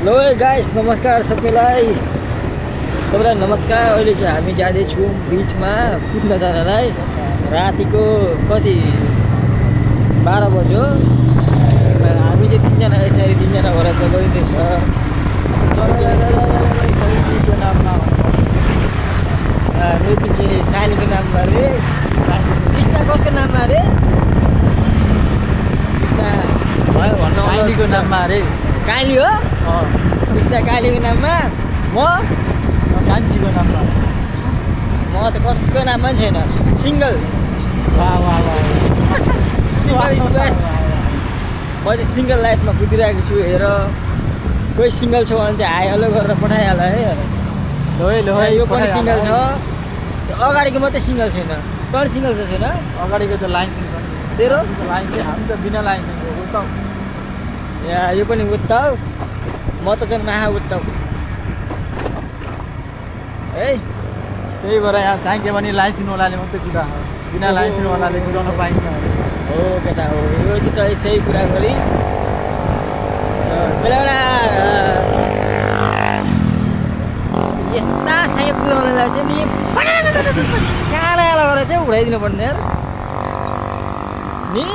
Hello guys, नमस्कार सबैलाई नमस्कार। अहिले चाहिँ हामी जाँदैछौँ बिचमा कुद्न जानलाई। रातिको कति 12 बज्यो। हामी चाहिँ तिनजना यसरी तिनजना भएर चाहिँ गइँदैछ। रोपी चाहिँ सालीको नाममा अरे, कृष्ण कसको नाममा अरे, कृष्ण भयो भन्नु कालीको नाममा अरे। काली हो, कृष्ण कालीको नाममा। म कान्छीको नाममा। म त कसको नाममा पनि छैन, सिङ्गल सिङ्गल स्पेस। म चाहिँ सिङ्गल लाइफमा कुदिरहेको छु। हेर, कोही सिङ्गल छ भने चाहिँ हाई हेलो गरेर पठाइहाल है। लो यो पनि सिङ्गल छ, त्यो अगाडिको मात्रै सिङ्गल छैन। तँ सिङ्गल छ छैन? अगाडिको त लाइसेन्स छ। तेरो लाइसेन्स हामी त बिना लाइसेन्सको उता। यहाँ यो पनि उत्ताउ, म त चाहिँ नाहा उत्ताउ है। त्यही भएर यहाँ साइके पनि लाइसेन्सवालाले मात्रै कुदा, बिना लाइसेन्सवालाले कुदाउन पाइन्छ। हो केटा हो, यो चाहिँ तँ सही कुरा गरिस्। बेला बेला यस्ता साइक कुदाउनेलाई चाहिँ नि काला काला गरेर चाहिँ उडाइदिनु पर्ने यार नि।